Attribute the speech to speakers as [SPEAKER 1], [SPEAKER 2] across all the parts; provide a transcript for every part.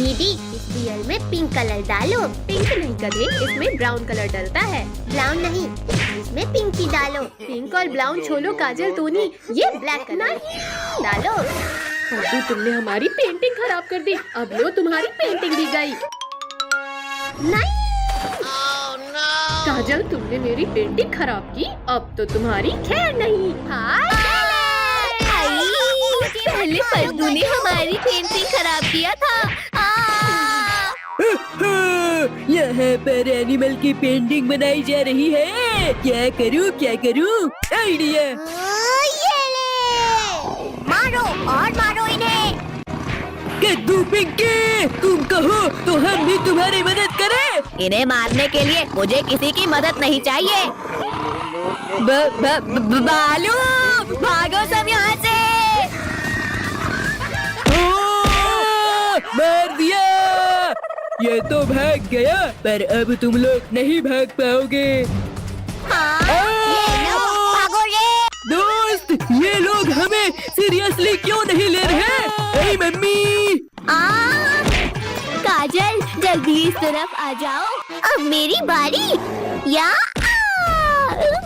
[SPEAKER 1] दीदी इस रियल में पिंक कलर डालो।
[SPEAKER 2] पिंक नहीं गधे, इसमें ब्राउन कलर डलता है।
[SPEAKER 1] ब्राउन नहीं, इसमें पिंक ही डालो।
[SPEAKER 2] पिंक और ब्राउन छोलो काजल तूनी, ये ब्लैक कलर डालो। अभी तुमने हमारी पेंटिंग खराब कर दी। अब लो तुम्हारी पेंटिंग भी गई।
[SPEAKER 1] नहीं
[SPEAKER 2] काजल तुमने मेरी पेंटिंग खराब की, अब तो तुम्हारी खैर नहीं।
[SPEAKER 1] पहले पद्दू ने हमारी पेंटिंग खराब किया था।
[SPEAKER 3] यहाँ पर एनिमल की पेंटिंग बनाई जा रही है। क्या करूँ आइडिया।
[SPEAKER 1] ये ले, मारो और मारो इन्हें।
[SPEAKER 3] कद्दू पिंकी, तुम कहो तो हम भी तुम्हारी मदद करें।
[SPEAKER 1] इन्हें मारने के लिए मुझे किसी की मदद नहीं चाहिए। बालू भागो सब यहाँ से।
[SPEAKER 3] मार दिया। ये तो भाग गया, पर अब तुम लोग नहीं भाग पाओगे।
[SPEAKER 1] ये लो, भागो रे।
[SPEAKER 3] दोस्त, ये लोग हमें सीरियसली क्यों नहीं ले रहे? ए मम्मी।
[SPEAKER 1] काजल जल्दी इस तरफ आ जाओ। अब मेरी बारी। या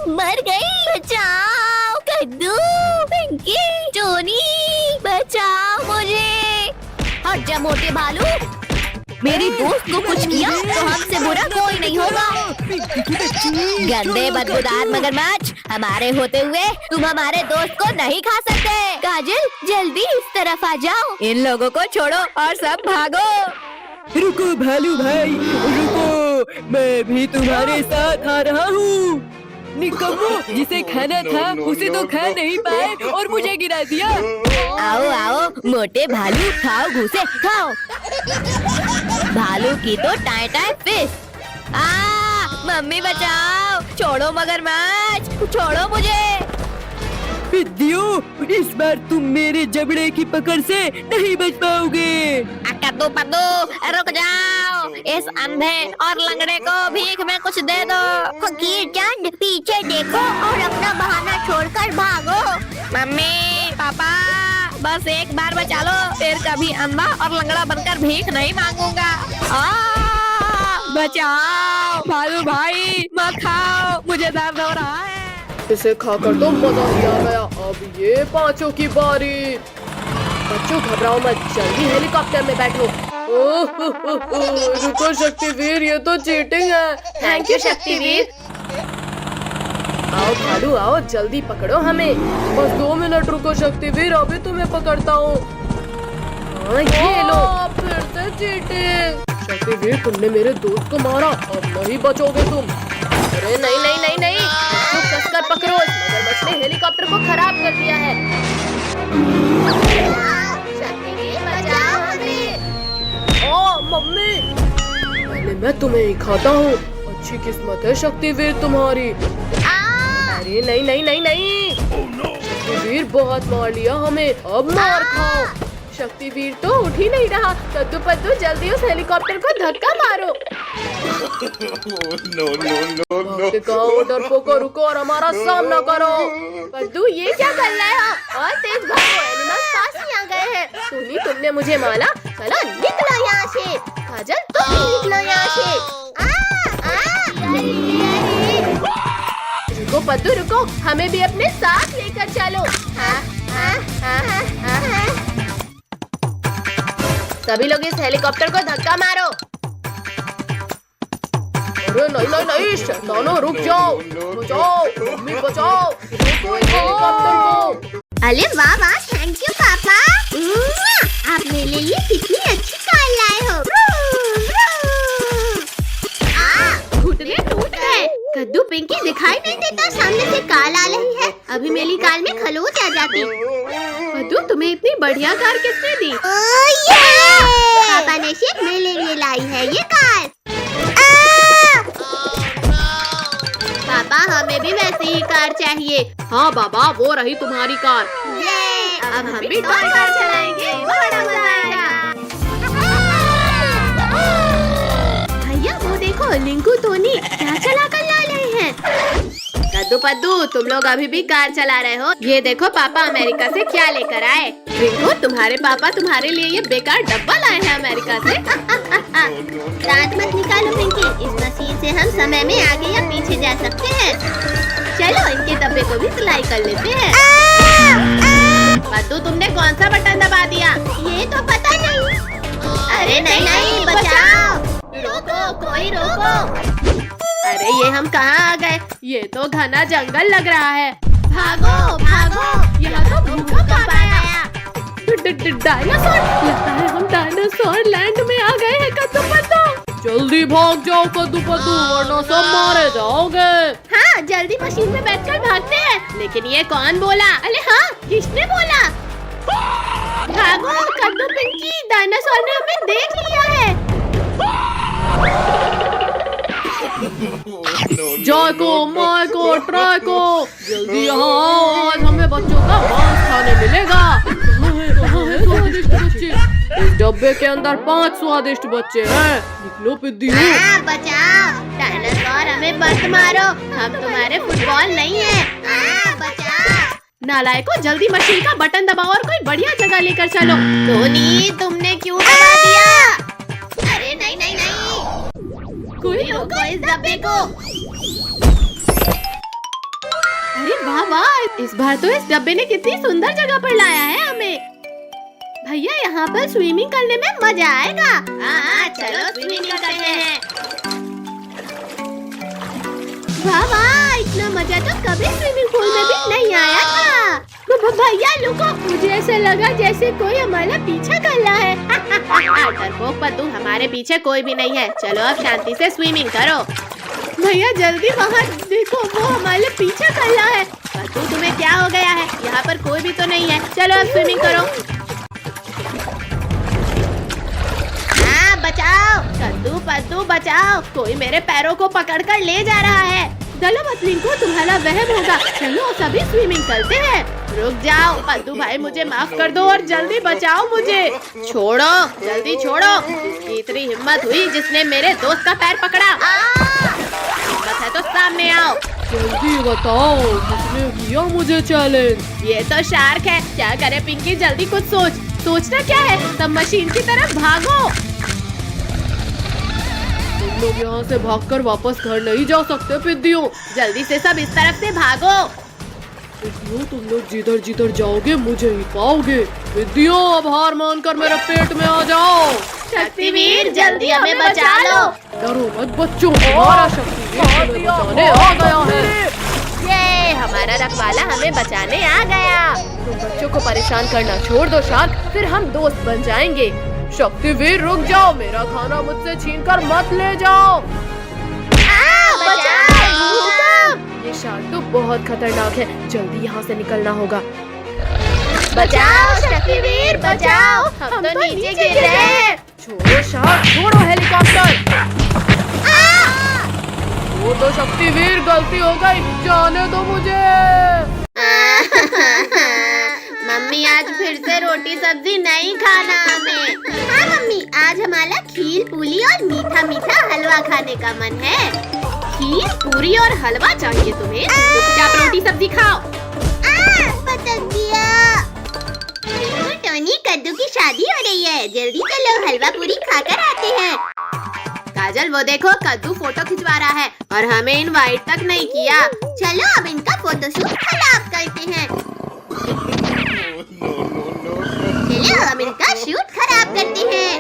[SPEAKER 1] मर गई। बचाओ कद्दू, पिंकी, टोनी, बचाओ मुझे। हट जा मोटे भालू। मेरी दोस्त को कुछ किया तो हमसे बुरा कोई नहीं होगा। गंदे बदबूदार मगरमच्छ, हमारे होते हुए तुम हमारे दोस्त को नहीं खा सकते। काजल जल्दी इस तरफ आ जाओ। इन लोगों को छोड़ो और सब भागो।
[SPEAKER 3] रुको भालू भाई, रुको, मैं भी तुम्हारे साथ आ रहा हूँ। निकम्मो, जिसे खाना था उसे तो खा नहीं पाए और मुझे गिरा दिया।
[SPEAKER 1] आओ आओ मोटे भालू, खाओ घुसे खाओ। भालू की तो टाई टाई फिश। मम्मी बचाओ, छोड़ो मगरमच्छ, छोड़ो मुझे।
[SPEAKER 3] पिद्दियों, इस बार तुम मेरे जबड़े की पकड़ से नहीं बच पाओगे।
[SPEAKER 1] कद्दू पद्दू रुक जाओ, इस अंधे और लंगड़े को भीख में कुछ दे दो। फकीर चंद पीछे देखो और अपना बहाना छोड़कर भागो। मम्मी पापा बस एक बार बचा लो, फिर कभी अंधा और लंगड़ा बनकर भीख नहीं मांगूंगा। बचाओ भालू भाई, मत खाओ, मुझे दर्द हो रहा है।
[SPEAKER 2] इसे खाकर तो मजा ही आ गया। अब ये पांचों की बारी। बच्चों घबराओ मत, जल्दी हेलीकॉप्टर में बैठो। रुको शक्तिवीर, ये तो चीटिंग है। Thank you Shaktiveer. आओ भालू आओ, जल्दी पकड़ो हमें। बस 2 मिनट रुको शक्तिवीर, अभी तुम्हें पकड़ता हूँ। ये लो। फिर से चीटिंग। शक्तिवीर तुमने मेरे दोस्त को मारा, अब नहीं बचोगे तुम। अरे नहीं नहीं नहीं नहीं, इसको कसकर पकड़ो। इस मगरमच्छ ने हेलीकॉप्टर को खराब कर दिया है। शक्तिवीर बचाओ हमें। ओ मम्मी, पहले मैं तुम्हें ही खाता हूँ। अच्छी किस्मत है शक्तिवीर तुम्हारी। अरे नहीं नहीं नहीं नहीं, शक्तिवीर बहुत मार लिया हमें, अब मार खाओ। शक्तिवीर तो उठ ही नहीं रहा। कद्दू पद्दू जल्दी उस हेलीकॉप्टर को धक्का मारो। डरपोको रुको और हमारा सामना करो। पद्दू ये क्या कर रहे हो? और तेज भागो, एनिमल्स पास ही आ गए हैं। टोनी तुमने मुझे मारा, चलो निकलो यहाँ से। काजल तुम भी निकलो यहाँ से। रुको पद्दू रुको, हमें भी अपने साथ लेकर चलो। सभी लोग इस हेलीकॉप्टर को धक्का मारो। अरे नहीं नहीं नहीं, शैतानों रुक जाओ। बचाओ मम्मी बचाओ, रुको इस हेलीकॉप्टर को।
[SPEAKER 1] अरे वाह वाह, थैंक यू पापा। आप मेरे लिए कितनी अच्छी कार लाए हो। घुटने टूट गए। कद्दू पिंकी दिखाई नहीं देता, सामने से कार आ रही है। अभी मेरी कार में खरोच आ जाती।
[SPEAKER 2] कद्दू तुम्हें इतनी बढ़िया कार किसने दी?
[SPEAKER 1] पापा ने सिर्फ मेरे लिए लाई है ये कार।
[SPEAKER 2] पापा हमें भी वैसी ही कार चाहिए। हाँ बाबा, वो रही तुम्हारी कार। अब हम भी कार चलाएंगे, बड़ा मजा आएगा। भैया वो देखो, लिंकू टोनी क्या चला कर ला रहे हैं। कद्दू पद्दू तुम लोग अभी भी कार चला रहे हो। ये देखो पापा अमेरिका से क्या लेकर आए। रिंकू, तुम्हारे पापा तुम्हारे लिए ये बेकार डब्बा लाए हैं अमेरिका से।
[SPEAKER 1] दांत मत निकालो पिंकी, इस मशीन से हम समय में आगे या पीछे जा सकते हैं। चलो इनके डब्बे को भी सिलाई कर लेते हैं।
[SPEAKER 2] पद्दू, तुमने कौन सा बटन दबा दिया?
[SPEAKER 1] ये तो पता नहीं। अरे नहीं नहीं, बचाओ, रोको, कोई रोको।
[SPEAKER 2] अरे ये हम कहाँ आ गए? ये तो घना जंगल लग रहा है।
[SPEAKER 1] भागो भागो,
[SPEAKER 2] यहाँ तो भूकंप आ गया। डायनासोर, लगता है हम डायनासोर लैंड में आ गए हैं। कद्दू पद्दू, जल्दी भाग जाओ कद्दू पद्दू, वरना सब मारे जाओगे।
[SPEAKER 1] हाँ, जल्दी मशीन में बैठकर भागते हैं।
[SPEAKER 2] लेकिन ये कौन बोला?
[SPEAKER 1] अरे हाँ, किसने बोला? भागो कद्दू पिंकी, डायनासोर ने हमें देख लिया है।
[SPEAKER 2] जाको, माइको, ट्राइको, जल्दी यहाँ आओ, आज हमें बच्चों का मांस खाने मिलेगा। कहाँ है स्वादिष्ट बच्चे? इस डब्बे के अंदर 5 स्वादिष्ट बच्चे हैं। निकलो पिद्दी।
[SPEAKER 1] बचाओ, डायनासोर हमें मत मारो, हम तुम्हारे फुटबॉल नहीं है। बचाओ।
[SPEAKER 2] नालायको, जल्दी मशीन का बटन दबाओ और कोई बढ़िया जगह लेकर चलो।
[SPEAKER 1] टोनी, तुमने क्यों दबा दिया? अरे नहीं नहीं नहीं,
[SPEAKER 2] कोई
[SPEAKER 1] रोको इस डब्बे को।
[SPEAKER 2] अरे वाह वाह, इस बार तो इस डब्बे ने कितनी सुंदर जगह पर लाया है हमें।
[SPEAKER 1] भैया, यहाँ पर स्विमिंग करने में मजा आएगा। हाँ, चलो स्विमिंग करते हैं। वाह वाह, इतना मजा तो कभी स्विमिंग पूल में भी नहीं आया था। भैया रुको, मुझे ऐसा लगा जैसे कोई हमारा पीछा कर रहा है।
[SPEAKER 2] डरपोक पद्दू, हमारे पीछे कोई भी नहीं है। चलो अब शांति से स्विमिंग करो। भैया जल्दी वहाँ देखो, वो हमारे पीछे कर रहा है। पद्दू, तुम्हें क्या हो गया है? यहाँ पर कोई भी तो नहीं है। चलो अब स्विमिंग करो।
[SPEAKER 1] हाँ, बचाओ।
[SPEAKER 2] कद्दू पद्दू बचाओ, कोई मेरे पैरों को पकड़कर ले जा रहा है। चलो मछली को, तुम्हारा वहम होगा। चलो सभी स्विमिंग करते हैं। रुक जाओ पद्दू भाई, मुझे माफ कर दो और जल्दी बचाओ मुझे। छोड़ो, जल्दी छोड़ो। किसकी इतनी हिम्मत हुई जिसने मेरे दोस्त का पैर पकड़ा? हिम्मत है तो सामने आओ। जल्दी बताओ, किसने किया मुझे चैलेंज? ये तो शार्क है। क्या करे पिंकी, जल्दी कुछ सोच। सोचना क्या है, सब मशीन की तरफ भागो। तुम लोग यहाँ से भागकर वापस घर नहीं जा सकते पिद्दियों। जल्दी से सब इस तरफ से भागो। पिद्दियों, तुम लोग जिधर जिधर जाओगे मुझे ही पाओगे। पिद्दियों, अब हार मानकर मेरे पेट में आ जाओ।
[SPEAKER 1] शक्तिवीर, जल्दी हमें बचा लो।
[SPEAKER 2] डरो मत बच्चों, हमारा शक्तिवीर तुम्हें बचाने आ गया है।
[SPEAKER 1] ये हमारा रखवाला हमें बचाने आ गया।
[SPEAKER 2] तुम बच्चों को परेशान करना छोड़ दो शार्क, फिर हम दोस्त बन जाएंगे। शक्तिवीर रुक जाओ, मेरा खाना मुझसे छीनकर मत ले जाओ। ये शार्क तो बहुत खतरनाक है, जल्दी यहाँ से निकलना होगा।
[SPEAKER 1] बचाओ शक्तिवीर, बचाओ, हम तो नीचे गिर रहे हैं।
[SPEAKER 2] छोड़ो शार्क, छोड़ो हेलीकॉप्टर। वो तो शक्तिवीर, गलती हो गई, जाने दो मुझे।
[SPEAKER 1] मम्मी, आज फिर से रोटी सब्जी नहीं खाना हमें। हाँ मम्मी, आज हमारा खीर पूरी और मीठा मीठा हलवा खाने का मन है।
[SPEAKER 2] खीर पूरी और हलवा चाहिए तुम्हें? चुपचाप रोटी सब्जी खाओ।
[SPEAKER 1] पटक दिया। टोनी, कद्दू की शादी हो रही है, जल्दी चलो हलवा पूरी खाकर आते हैं।
[SPEAKER 2] काजल, वो देखो कद्दू फोटो खिंचवा रहा है और हमें इनवाइट तक नहीं किया।
[SPEAKER 1] चलो अब इनका फोटोशूट खराब करते हैं। चलो अब इनका शूट खराब करते हैं।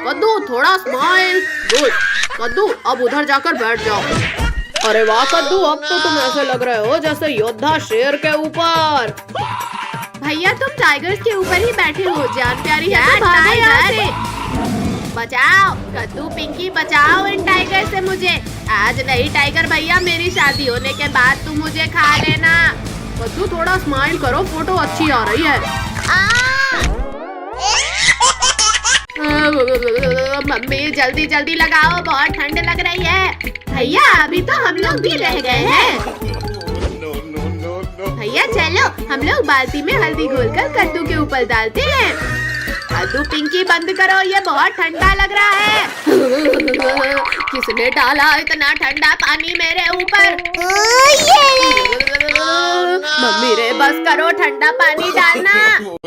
[SPEAKER 2] कद्दू, थोड़ा स्माइल। गुड कद्दू, अब उधर जाकर बैठ जाओ। अरे वाह कद्दू, अब तो तुम ऐसे लग रहे हो जैसे योद्धा शेर के ऊपर। भैया, तुम टाइगर्स के ऊपर ही बैठे हो। जान प्यारी है तो भागो यहाँ से। बचाओ कद्दू पिंकी, बचाओ इन टाइगर से मुझे। आज नहीं टाइगर भैया, मेरी शादी होने के बाद तुम मुझे खा लेना। कद्दू, थोड़ा स्माइल करो, फोटो अच्छी आ रही है। मम्मी जल्दी जल्दी लगाओ, बहुत ठंड लग रही है। भैया, अभी तो हम लोग भी रह गए हैं। भैया चलो, हम लोग बाल्टी में हल्दी घोलकर कद्दू के ऊपर डालते हैं। कद्दू पिंकी बंद करो, ये बहुत ठंडा लग रहा है। किसने डाला इतना ठंडा पानी मेरे ऊपर? मम्मी रे बस करो, ठंडा पानी डालना।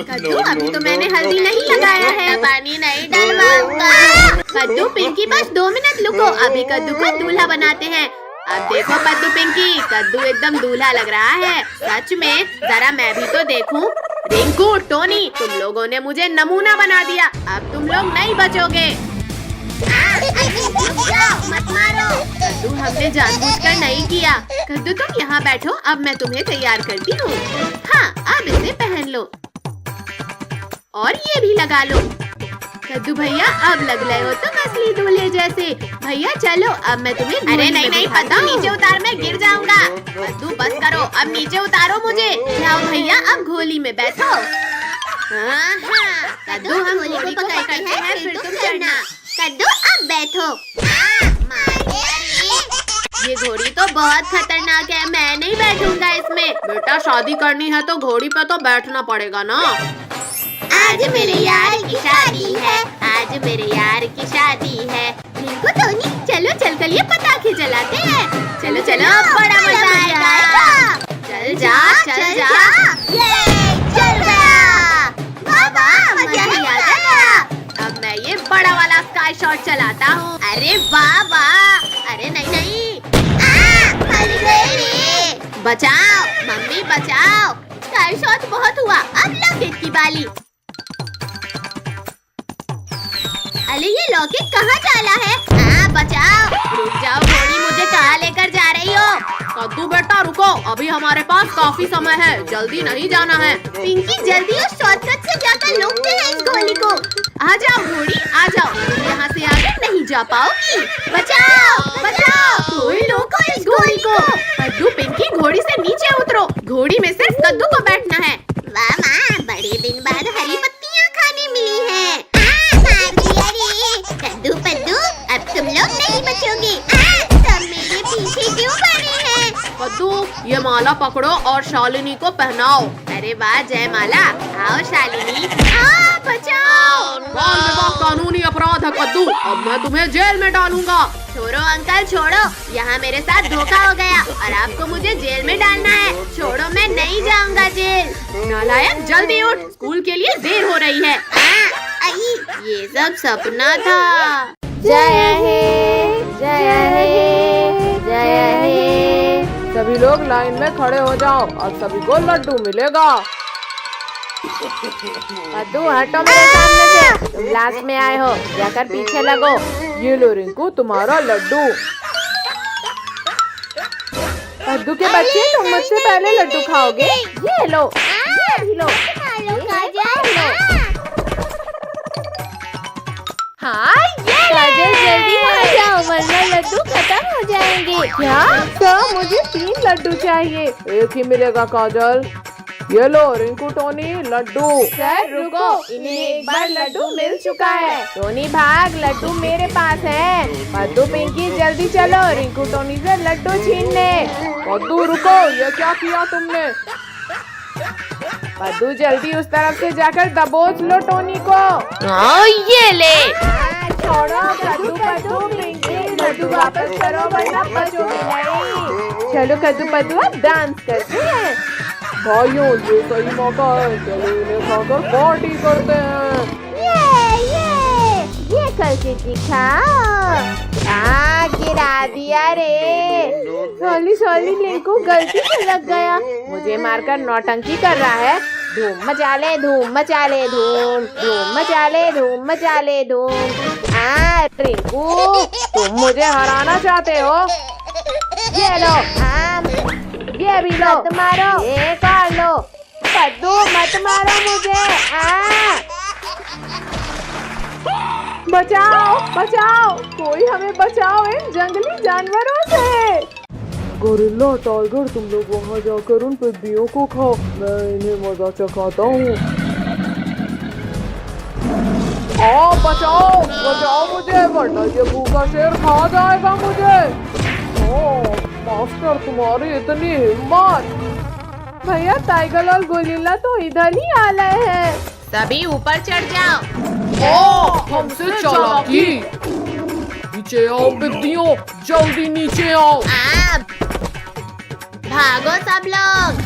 [SPEAKER 2] कद्दू अभी तो मैंने हल्दी नहीं लगाया है, पानी नहीं डलवाऊंगा। कद्दू पिंकी बस 2 मिनट रुको, अभी कद्दू को दूल्हा बनाते हैं। अब देखो कद्दू पिंकी, कद्दू एकदम दूल्हा लग रहा है। सच में, जरा मैं भी तो देखूं। रिंकू, टोनी, तुम लोगों ने मुझे नमूना बना दिया, अब तुम लोग नहीं बचोगे। मत मारो। कद्दू हमने जानबूझकर नहीं किया। कद्दू तुम यहाँ बैठो, अब मैं तुम्हें तैयार करती हूँ। हाँ, अब इसे पहन लो और ये भी लगा लो। कद्दू भैया अब लग रहे हो तुम असली दूल्हे जैसे। भैया चलो, अब मैं तुम्हें। अरे नहीं नहीं कद्दू, नीचे उतार, मैं गिर जाऊंगा। कद्दू बस करो, अब नीचे उतारो मुझे। जाओ भैया, अब घोली में बैठो। कद्दू हम घोली को पकड़ते हैं, फिर तुम चढ़ना। कद्दू अब बैठो। ये घोड़ी तो बहुत खतरनाक है, मैं नहीं बैठूंगा इसमें। बेटा शादी करनी है तो घोड़ी पे तो बैठना पड़ेगा ना। आज मेरे यार की शादी है, आज मेरे यार की शादी है। रिंकू, टोनी, चलो चलकर ये पटाखे जलाते हैं। चलो चलो, बड़ा मजा आएगा। चल जा, चल जा। ये चल गया, बाबा मजा ही आ गया। अब मैं ये बड़ा वाला स्काई शॉट चलाता हूँ। अरे वाह वाह। अरे नहीं नहीं, बचाओ मम्मी बचाओ। स्काई शॉट बहुत हुआ, अब लॉकेट की बारी। अरे ये लॉकेट कहाँ डाला है? बचाओ। रुक जाओ घोड़ी, मुझे कहाँ लेकर जा रही हो? कद्दू बेटा रुको, अभी हमारे पास काफी समय है, जल्दी नहीं जाना है। पिंकी जल्दी उस शॉर्टकट से जाकर रोकते हैं इस घोड़ी को। आ जाओ घोड़ी, आ जाओ, तुम यहाँ से आगे नहीं जा पाओगी। बचाओ बचाओ, कोई रोको इस घोड़ी को। कद्दू पिंकी घोड़ी से नीचे उतरो, घोड़ी में सिर्फ कद्दू को बैठना है। वाह माँ, बड़े दिन बाद हरी पत्तियाँ खाने मिली है। कद्दू पद्दू, अब तुम लोग नहीं बचोगे। सब मेरे पीछे क्यों पड़े हैं? कद्दू, ये माला पकड़ो और शालिनी को पहनाओ। अरे वाह जय माला, आओ शालिनी। बचाओ। बाल विवाह कानूनी अपराध है कद्दू, अब मैं तुम्हें जेल में डालूंगा। छोड़ो अंकल छोड़ो, यहाँ मेरे साथ धोखा हो गया और आपको मुझे जेल में डालना है। छोड़ो, मैं नहीं जाऊंगा जेल। नालायक, जल्दी उठ, स्कूल के लिए देर हो रही है। ये सब सपना था। जय हे, जय हे, जय हे।
[SPEAKER 4] सभी लोग लाइन में खड़े हो जाओ और सभी को लड्डू मिलेगा।
[SPEAKER 2] कद्दू हटो मेरे सामने से, तुम लास्ट में आए हो, जाकर पीछे लगो।
[SPEAKER 4] ये लो रिंकू, तुम्हारा लड्डू।
[SPEAKER 2] कद्दू के बच्चे, तुम मुझसे पहले लड्डू खाओगे। ये लो, ये भी लो। हाँ, काजल जल्दी आ जाओ वरना लड्डू खत्म हो जाएंगे। क्या सर, मुझे 3 लड्डू चाहिए।
[SPEAKER 4] एक ही मिलेगा काजल। ये लो रिंकू, टोनी, लड्डू।
[SPEAKER 2] सर रुको, इन्हें एक बार लड्डू मिल चुका है। टोनी भाग, लड्डू मेरे पास है। कद्दू पिंकी जल्दी चलो, रिंकू टोनी से लड्डू छीन ले।
[SPEAKER 4] कद्दू रुको, ये क्या किया तुमने?
[SPEAKER 2] कद्दू जल्दी उस तरफ से जाकर दबोच लो टोनी को। ये ले। छोड़ो कद्दू, कद्दू पिंकी, लड्डू वापस करो वरना बचोगे नहीं। चलो कद्दू पद्दू, अब डांस करते हैं।
[SPEAKER 4] भाइयों, ये सही मौका है, चलो इन्हें खाकर पार्टी करते हैं।
[SPEAKER 2] ये करके दिखाओ। गिरा दिया रे। सॉली लिंकू, गलती से लग गया। मुझे मारकर नौटंकी कर रहा है। धूम मचा ले, धूम मचा ले, धूम धूम मचा ले, धूम मचा ले, धूम। रिंकू, तुम मुझे हराना चाहते हो? ये लो, ये भी लो, मत मारो। एक और लो। कद्दू मत मारो मुझे। बचाओ बचाओ, कोई हमें बचाओ इन जंगली जानवरों से।
[SPEAKER 4] गोरिल्ला, टाइगर, तुम लोग वहाँ जाकर उन पिद्दियों को खाओ, मैं इन्हें मजा चखाता हूँ। बचाओ बचाओ मुझे, वरना ये भूखा शेर खा जाएगा मुझे। मास्टर, तुम्हारी इतनी हिम्मत।
[SPEAKER 2] भैया टाइगर और गोरिल्ला तो इधर ही आ रहे हैं।
[SPEAKER 5] तभी ऊपर चढ़ जाओ।
[SPEAKER 2] हमसे चालाकी। नीचे आओ बिद्दियों, जल्दी नीचे आओ।
[SPEAKER 5] भागो सब लोग।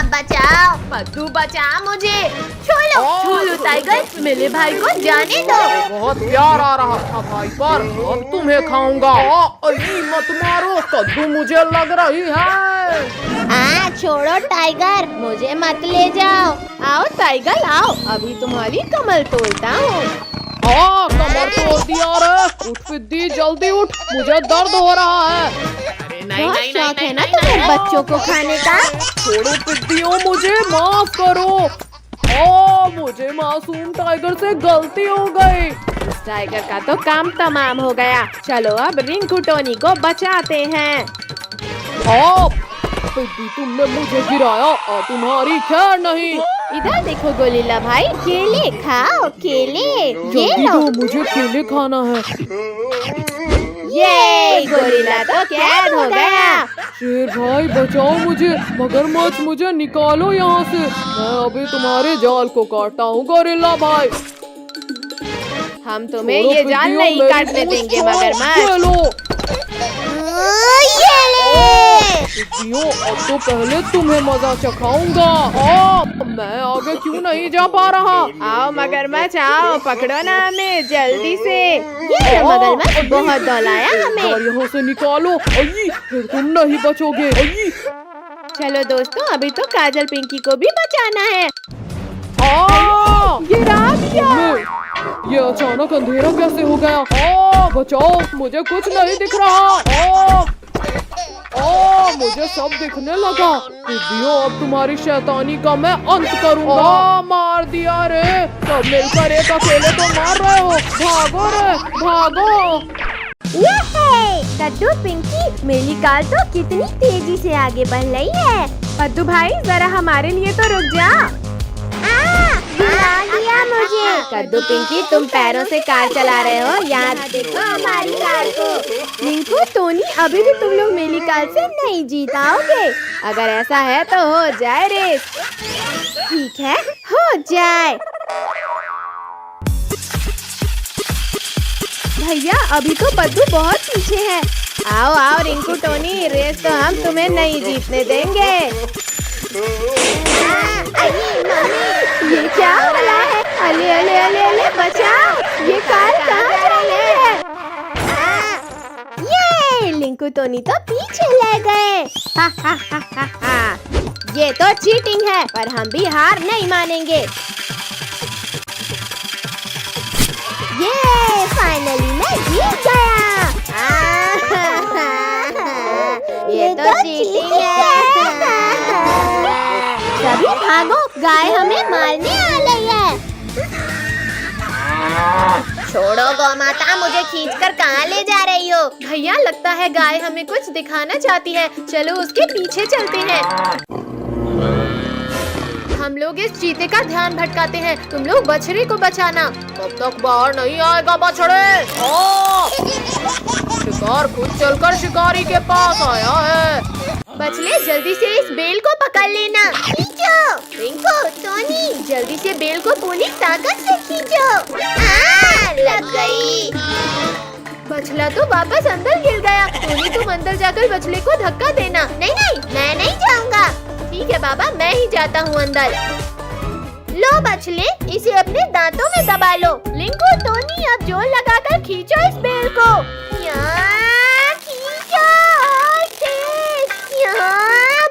[SPEAKER 5] बचाओ पद्दू, बचा मुझे। छोलो टाइगर, मेरे भाई को जाने दो।
[SPEAKER 2] बहुत प्यार आ रहा था भाई पर, अब तुम्हें खाऊंगा। अरे मत मारो, कद्दू मुझे लग रही है।
[SPEAKER 5] छोड़ो टाइगर, मुझे मत ले जाओ। आओ टाइगर आओ, अभी तुम्हारी कमर तोड़ता हूँ।
[SPEAKER 2] कमर तोड़ दिया रे। उठ बिद्दी, जल्दी उठ, मुझे दर्द हो रहा है।
[SPEAKER 5] बहुत शौक है ना तुम्हें बच्चों को खाने का।
[SPEAKER 2] छोड़ो बिद्दियों, मुझे माफ करो। मुझे मासूम टाइगर से गलती हो गई।
[SPEAKER 5] इस टाइगर का तो काम तमाम हो गया। चलो अब रिंकू टोनी को बचाते हैं।
[SPEAKER 2] बिद्दी, तुमने मुझे गिराया और तुम्हारी खैर नहीं।
[SPEAKER 5] इधर देखो गोरिल्ला भाई, केले खाओ, केले। ये लो,
[SPEAKER 2] मुझे केले खाना है।
[SPEAKER 5] ये गोरिल्ला तो कैद हो गया।
[SPEAKER 2] शेर भाई बचाओ मुझे, मगरमच्छ मुझे निकालो यहाँ से। मैं अभी तुम्हारे जाल को काटता हूँ गोरिल्ला भाई।
[SPEAKER 5] हम तुम्हें ये जाल नहीं काटने देंगे मगरमच्छ।
[SPEAKER 2] अब तो पहले तुम्हें मजा चखाऊंगा। मैं आगे क्यों नहीं जा पा रहा?
[SPEAKER 5] आओ मगरमच्छ आओ, पकड़ो ना हमें जल्दी से। ये मगरमच्छ बहुत दौलाया हमें।
[SPEAKER 2] यहाँ से निकालो। फिर तुम नहीं बचोगे।
[SPEAKER 5] चलो दोस्तों, अभी तो काजल पिंकी को भी बचाना है।
[SPEAKER 2] ये रात क्या? ये अचानक अंधेरा कैसे हो गया? बचाओ, मुझे कुछ नहीं दिख रहा। मुझे सब दिखने लगा। बिद्दियों, अब तुम्हारी शैतानी का मैं अंत करूंगा। मार दिया रे। सब मिलकर एक अकेले तो मार रहे हो। भागो रे, भागो।
[SPEAKER 5] कद्दू पिंकी, मेरी कार तो कितनी तेजी से आगे बढ़ रही है। कद्दू भाई जरा हमारे लिए तो रुक जा। दिया मुझे। कद्दू पिंकी, तुम पैरों से कार चला रहे हो, याद देखो हमारी कार को। रिंकू टोनी, अभी भी तुम लोग मेरी कार से नहीं जीताओगे। अगर ऐसा है तो हो जाए रेस। ठीक है, हो जाए। भैया, अभी तो पद्दू बहुत पीछे है। आओ आओ रिंकू टोनी, रेस तो हम तुम्हें नहीं जीतने देंगे। ये क्या हो रहा है? अले अले अले अले, बचाओ, ये कार कहाँ जा रही है? ये लिंकू टोनी तो पीछे ले गए। ये तो चीटिंग है, पर हम भी हार नहीं मानेंगे। ये फाइनली मैं जीत गया। ये तो चीटिंग है। सभी भागो, गाय हमें मारने आ रही है। छोड़ो गौ माता, मुझे खींचकर कहाँ ले जा रही हो? भैया, लगता है गाय हमें कुछ दिखाना चाहती है। चलो उसके पीछे चलते हैं। हम लोग इस चीते का ध्यान भटकाते हैं। तुम लोग बछड़े को बचाना।
[SPEAKER 2] कब तक बाहर नहीं आएगा बछड़े? शिकार खुद चलकर शिकारी के पास आया है।
[SPEAKER 5] बछड़े, जल्दी से इस बेल को पकड़ लेना। खींचो रिंकू टोनी, जल्दी से बेल को पूरी ताकत से खींचो। लग गई। बछड़ा तो वापस अंदर गिर गया। टोनी, तुम अंदर जाकर बछड़े को धक्का देना। नहीं नहीं, मैं नहीं जाऊंगा। ठीक है बाबा, मैं ही जाता हूँ अंदर। लो बछड़े, इसे अपने दांतों में दबा लो। लिंकू टोनी, अब जोर लगाकर खींचो इस बेल को। खींचो और तेज।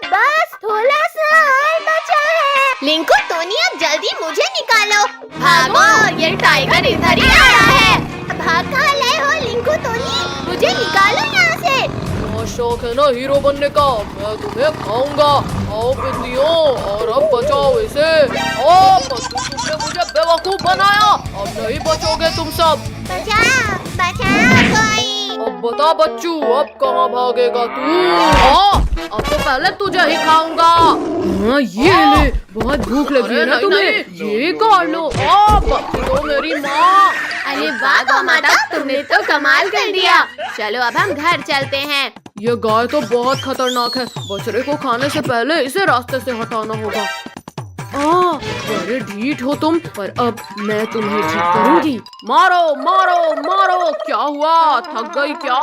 [SPEAKER 5] बस थोड़ा सा और बचा है। लिंकू टोनी, अब जल्दी मुझे निकालो। भागो, ये टाइगर इधर ही आ रहा है। भाग कहाँ लाए हो लिंकू टोनी? मुझे निकालो यहाँ से।
[SPEAKER 2] बहुत शौक है ना हीरो बनने का, मैं तुम्हें खाऊंगा। आओ बिल्लियों, और अब बचाओ इसे। तुमने मुझे बेवकूफ बनाया, अब नहीं बचोगे तुम सब।
[SPEAKER 5] बचाओ बचाओ कोई।
[SPEAKER 2] अब बता बच्चू, अब कहाँ भागेगा तू? अब तो पहले तुझे ही खाऊंगा। ये ले, बहुत भूख लगी है ना तुम्हें? ये खा लो। बच्चू, मेरी माँ।
[SPEAKER 5] अरे वाह गौ माता, तुमने तो कमाल कर दिया। चलो अब हम घर चलते हैं।
[SPEAKER 2] ये गाय तो बहुत खतरनाक है। बछड़े को खाने से पहले इसे रास्ते से हटाना होगा। बड़े ढीठ हो तुम, पर अब मैं तुम्हें ठीक करूंगी। मारो मारो मारो, क्या हुआ, थक गई क्या?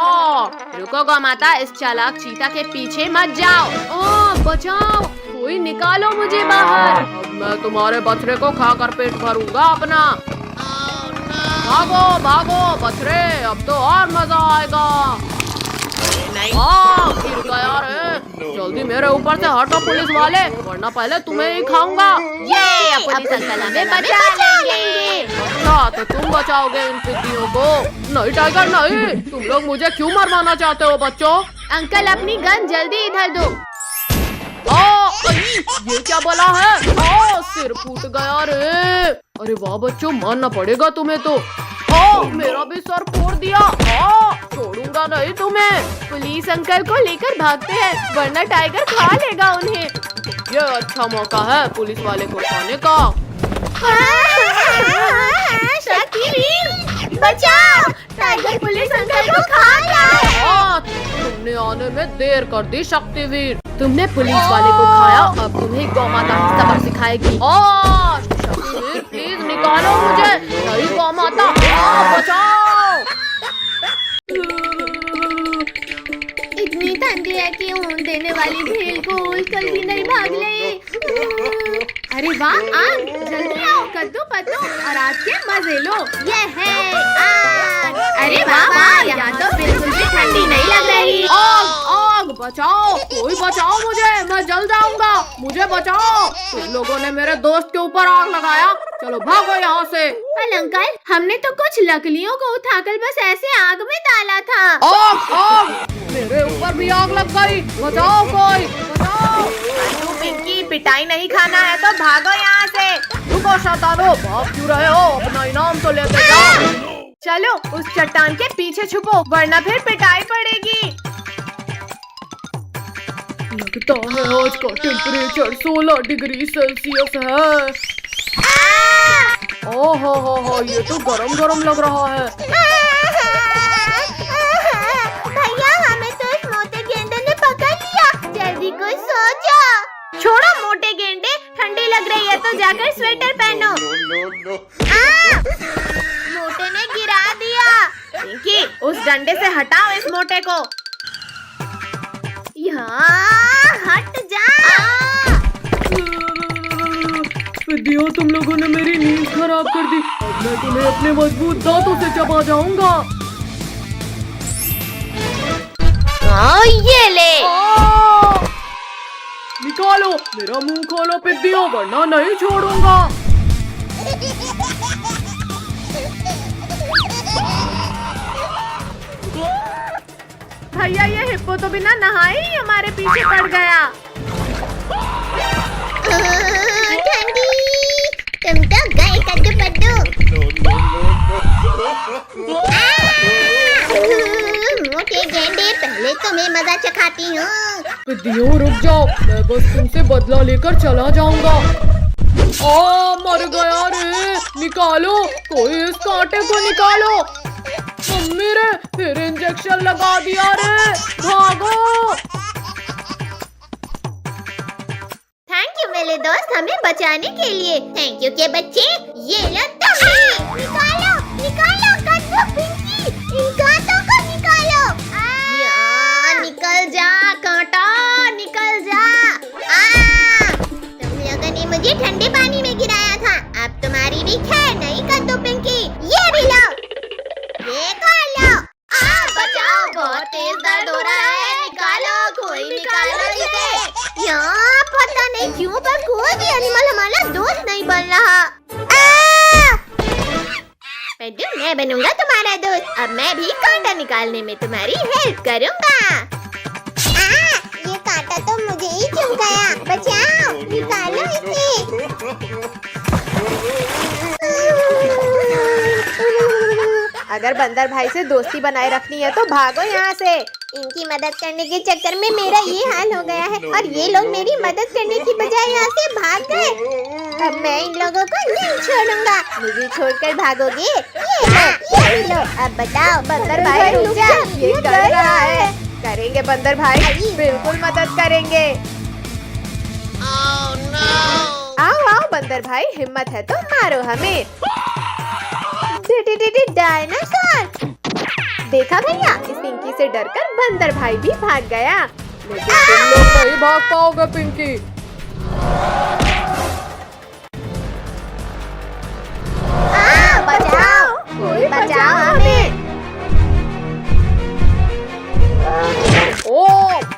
[SPEAKER 5] रुको गौ माता, इस चालाक चीता के पीछे मत जाओ।
[SPEAKER 2] बचाओ, कोई निकालो मुझे बाहर। अब मैं तुम्हारे बछड़े को खाकर पेट भरूंगा अपना। भागो भागो बछड़े, अब तो और मजा आएगा। गिर गया रे, जल्दी मेरे ऊपर से हटो पुलिस वाले, वरना पहले तुम्हें ही खाऊंगा।
[SPEAKER 5] ये पुलिस अंकल हमें बचा लेंगे।
[SPEAKER 2] अच्छा, तो तुम बचाओगे इन पिद्दियों को? नहीं टाइगर नहीं, तुम लोग मुझे क्यों मरवाना चाहते हो बच्चों?
[SPEAKER 5] अंकल अपनी गन जल्दी इधर दो।
[SPEAKER 2] ये क्या बोला है? सिर फूट गया रे। अरे वाह बच्चों, मानना पड़ेगा तुम्हें तो। मेरा भी सर फोड़ दिया। छोड़ूंगा नहीं तुम्हें।
[SPEAKER 5] पुलिस अंकल को लेकर भागते हैं, वरना टाइगर खा लेगा उन्हें।
[SPEAKER 2] ये अच्छा मौका है पुलिस वाले को खाने का।
[SPEAKER 5] शक्तिवीर बचाओ, टाइगर पुलिस अंकल को खा गया।
[SPEAKER 2] तुमने आने में देर कर दी शक्तिवीर। तुमने पुलिस वाले को खाया, अब तुम्हें गौ माता सबक सिखाएगी। शक्तिवीर प्लीज निकालो मुझे, नहीं गौ माता, बचाओ।
[SPEAKER 5] इतनी ठंडी है कि ऊन देने वाली भेल को उछल भी नहीं भाग ले। अरे वाह, आग जल्दी आओ, कद्दू पत्तू और आग के मजे लो। ये है आग। अरे वाह वाह, यहाँ तो बिल्कुल भी ठंडी नहीं लग रही।
[SPEAKER 2] आग बचाओ, कोई बचाओ मुझे, मैं जल जाऊंगा, मुझे बचाओ। तुम लोगों ने मेरे दोस्त के ऊपर आग लगाया, चलो भागो यहाँ से।
[SPEAKER 5] पर अंकल, हमने तो कुछ लकड़ियों को उठाकर बस ऐसे आग में डाला था।
[SPEAKER 2] आग आग, मेरे ऊपर भी आग लग गई, बचाओ कोई, बचाओ।
[SPEAKER 5] पिंकी, पिटाई नहीं खाना है तो भागो यहाँ से।
[SPEAKER 2] रुको शैतानो, भाग क्यों रहे हो? अपना इनाम तो लेते जाओ।
[SPEAKER 5] चलो उस चट्टान के पीछे छुपो, वरना फिर पिटाई पड़ेगी।
[SPEAKER 2] लगता है आज का टेम्परेचर 16 डिग्री सेल्सियस है। ओहो, ये तो गरम गरम लग रहा है।
[SPEAKER 5] भैया, हमें तो इस मोटे गेंडे ने पकड़ लिया, जल्दी कोई सो जाओ। छोड़ो मोटे गेंडे, ठंडी लग रही है तो जाकर स्वेटर पहनो। मोटे ने गिरा दिया। पिंकी, उस डंडे से हटाओ इस मोटे को। यहाँ हट जा।
[SPEAKER 2] पिद्दियों, तुम लोगों ने मेरी नींद खराब कर दी। अब मैं तुम्हें अपने मजबूत दांतों से चबा जाऊंगा।
[SPEAKER 5] ये ले।
[SPEAKER 2] निकालो, मेरा मुंह खोलो पिद्दियों, वरना नहीं छोड़ूंगा।
[SPEAKER 5] भैया, ये हिप्पो तो बिना नहाए ही हमारे पीछे पड़ गया। ठंडी, तुम तो गए कद्दू पद्दू। मोटे गेंडे, पहले तुम्हें मजा चखाती हूँ।
[SPEAKER 2] पिद्दियों रुक जाओ, मैं बस तुमसे बदला लेकर चला जाऊंगा। मर गया रे, निकालो, कोई इस कांटे को निकालो। मम्मी रे, फिर इंजेक्शन लगा दिया रे, भागो।
[SPEAKER 5] थैंक यू मेरे दोस्त, हमें बचाने के लिए। थैंक यू के बच्चे, ये लो तुम्हें। निकालो निकालो कद्दू, पिंकी, इन कांटों को निकालो। निकल जा कांटा, निकल जा। तुम लोगों ने मुझे ठंडे पानी में गिराया था, अब तुम्हारी भी खैर नहीं कद्दू पिंकी। ये भी लो, ये खा लो। बचाओ, बहुत तेज दर्द हो रहा है, निकालो, कोई निकालो इसे। यहाँ पता नहीं क्यों पर कोई भी एनिमल हमारा दोस्त नहीं बन रहा। पेड्डू, मैं बनूंगा तुम्हारा दोस्त, अब मैं भी कांटा निकालने में तुम्हारी हेल्प करूंगा। ये कांटा तो मुझे ही चुभ गया, बचाओ, निकालो इसे। अगर बंदर भाई से दोस्ती बनाए रखनी है तो भागो यहाँ से। इनकी मदद करने के चक्कर में मेरा ये हाल हो गया है और ये लोग मेरी मदद करने की बजाय यहाँ से भाग गए। अब मैं इन लोगों को नहीं छोड़ूंगा। मुझे छोड़कर भागोगे? ये लो। अब बताओ बंदर भाई, रुक जा, ये कर रहा है। करेंगे बंदर भाई, बिल्कुल मदद करेंगे। आओ आओ बंदर भाई, हिम्मत है तो मारो हमें। डायनासोर! देखा भैया, इस पिंकी से डरकर बंदर भाई भी भाग गया।
[SPEAKER 2] लेकिन तुम लोग नहीं भाग पाओगे पिंकी।
[SPEAKER 5] बचाओ, कोई बचाओ हमें।
[SPEAKER 2] ओ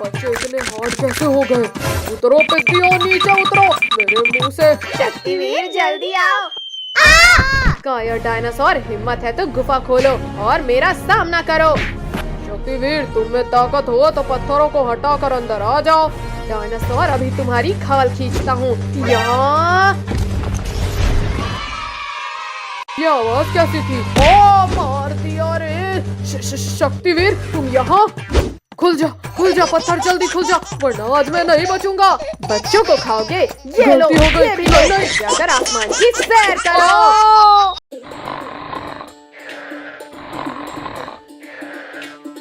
[SPEAKER 2] बच्चे इतने हार्ड कैसे हो गए? उतरो पिग्गियों, नीचे उतरो मेरे मुंह से।
[SPEAKER 5] शक्तिवीर जल्दी आओ।
[SPEAKER 2] कायर डायनासोर, हिम्मत है तो गुफा खोलो और मेरा सामना करो। शक्तिवीर, तुम में ताकत हो तो पत्थरों को हटाकर अंदर आ जाओ। डायनासोर, अभी तुम्हारी खाल खींचता हूँ। ये आवाज कैसी थी? ओ मार दिया रे। शक्तिवीर, तुम यहाँ? खुल जा पत्थर, जल्दी खुल जा, वरना आज मैं नहीं बचूंगा।
[SPEAKER 5] बच्चों को खाओगे? ये लो,
[SPEAKER 2] गलती हो गई।
[SPEAKER 5] ये भी लो। जाकर आसमान की सैर करो।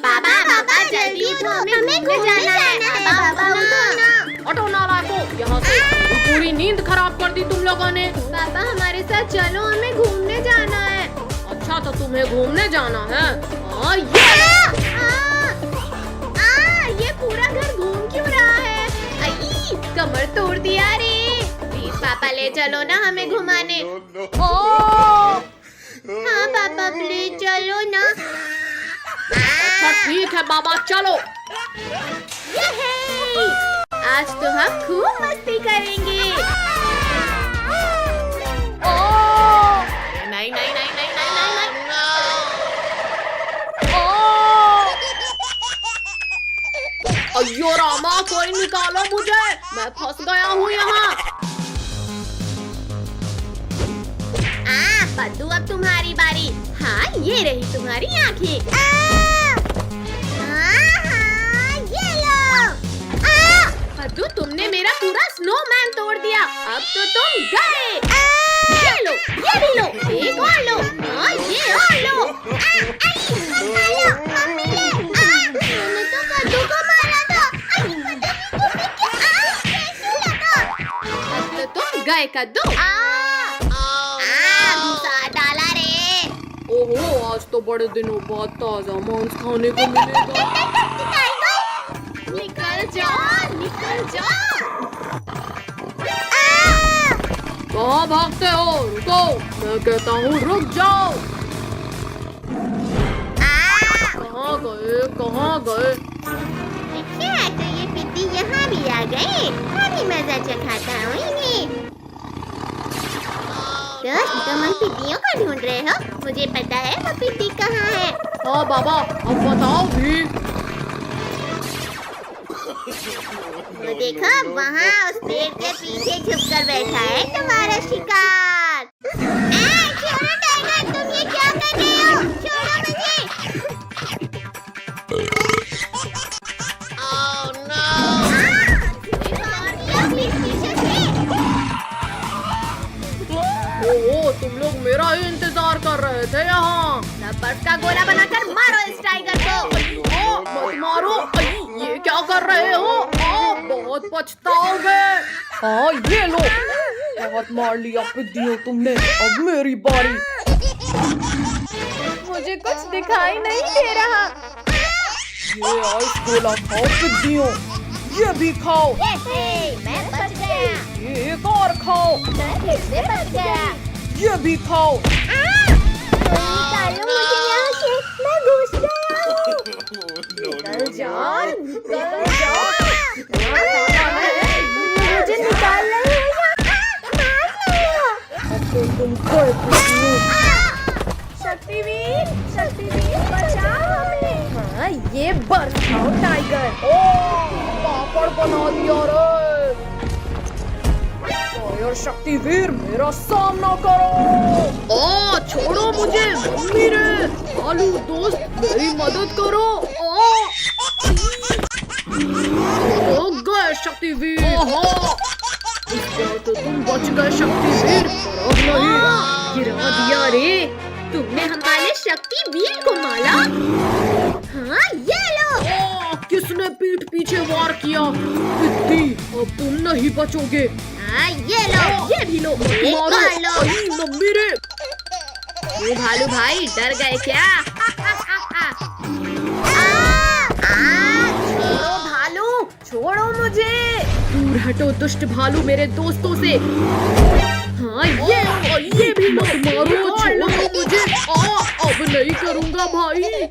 [SPEAKER 5] पापा जल्दी उठो, हमें घूमने जाना है। पापा उठो ना।
[SPEAKER 2] हटो नालायकों, यहाँ से। पूरी नींद खराब कर दी तुम लोगों ने।
[SPEAKER 5] पापा हमारे साथ चलो, हमें घूमने जाना है।
[SPEAKER 2] अच्छा तो तुम्हें घूमने जाना है?
[SPEAKER 5] ये पूरा घर घूम क्यों रहा है? आई, कमर तोड़ दिया रे। प्लीज पापा ले चलो ना हमें घुमाने। हाँ पापा प्लीज चलो ना।
[SPEAKER 2] अच्छा ठीक है बाबा, चलो।
[SPEAKER 5] यहे! आज तो हम खूब मस्ती करेंगे। नहीं नहीं नहीं नहीं नहीं नहीं
[SPEAKER 2] अयो रामा, कोई निकालो मुझे, मैं फंस गया हूँ यहाँ।
[SPEAKER 5] पद्दू अब तुम्हारी बारी। हाँ ये रही तुम्हारी आँखें। ये लो। पद्दू, तुमने मेरा पूरा स्नोमैन तोड़ दिया। अब तो तुम गए। ये लो, ये भी लो, एक और लो, ये और लो। मैंने तो पद्दू को मारा था। अब तो तुम गए कद्दू। डाला रे।
[SPEAKER 2] ओहो, आज तो बड़े दिनों बाद ताजा मांस खाने को मिलेगा।
[SPEAKER 5] निकल जाओ, निकल जाओ।
[SPEAKER 2] कहाँ भागते हो? रुको, मैं कहता हूँ रुक जाओ। कहाँ गए, कहाँ गए?
[SPEAKER 5] अच्छा तो ये पिद्दी यहाँ भी आ गए। अभी मजा चखाता हूँ इन्हें। दोस्त, तुम उन पिद्दियों को ढूंढ रहे हो? मुझे पता है वो पिद्दी कहाँ है।
[SPEAKER 2] हाँ बाबा, अब बताओ भी।
[SPEAKER 5] वो देखो वहाँ उस पेड़ के पीछे छुपकर बैठा है तुम्हारा शिकार। छोड़ो टाइगर, तुम ये क्या कर रहे हो? छोड़ो मुझे।
[SPEAKER 2] ओहो, तुम लोग मेरा ही इंतजार कर रहे थे यहाँ।
[SPEAKER 5] बर्फ का गोला बनाकर मारो इस टाइगर को।
[SPEAKER 2] मत मारो, ये क्या कर रहे हो? बहुत पछताओगे। हाँ ये लो, बहुत मार लिया पिद्दियों तुमने, अब मेरी बारी।
[SPEAKER 5] मुझे कुछ दिखाई नहीं दे रहा।
[SPEAKER 2] ये आइस गोला खाओ पिद्दियों, ये भी खाओ।
[SPEAKER 5] मैं बच गया।
[SPEAKER 2] ये एक और खाओ,
[SPEAKER 5] मैं फिर से बच गया।
[SPEAKER 2] ये भी खाओ।
[SPEAKER 5] निकालो मुझे यहाँ से, मैं घुस गया हूँ। निकल जाओ, निकल जाओ। मुझे निकाल रहे हो या मार रहे हो?
[SPEAKER 2] अब तो तुम गए पिद्दियों।
[SPEAKER 5] शक्तिवीर, शक्तिवीर बचाओ हमें। हाँ ये बर्फ खाओ टाइगर।
[SPEAKER 2] पापड़ बना दिया रे। कायर शक्तिवीर, मेरा सामना करो। छोड़ो मुझे, मम्मी रे। आलू दोस्त, मेरी मदद करो। गए शक्तिवीर। इस बार तो तुम बच गए शक्तिवीर, पर अब नहीं।
[SPEAKER 5] गिरा दिया रे। तुमने हमारे शक्तिवीर को मारा। हाँ ये लो।
[SPEAKER 2] किसने पी पीठ पीछे वार किया। दीदी अब तुम नहीं बचोगे।
[SPEAKER 5] ये लो, ये भी लो,
[SPEAKER 2] मारो।
[SPEAKER 5] लो।
[SPEAKER 2] आई, मम्मी रे।
[SPEAKER 5] ओ भालू भाई डर गए क्या? छोड़ो भालू, छोड़ो मुझे।
[SPEAKER 2] दूर हटो दुष्ट भालू मेरे दोस्तों से। हाँ ये भी लो। मारो, छोड़ो मुझे। अब नहीं करूँगा भाई।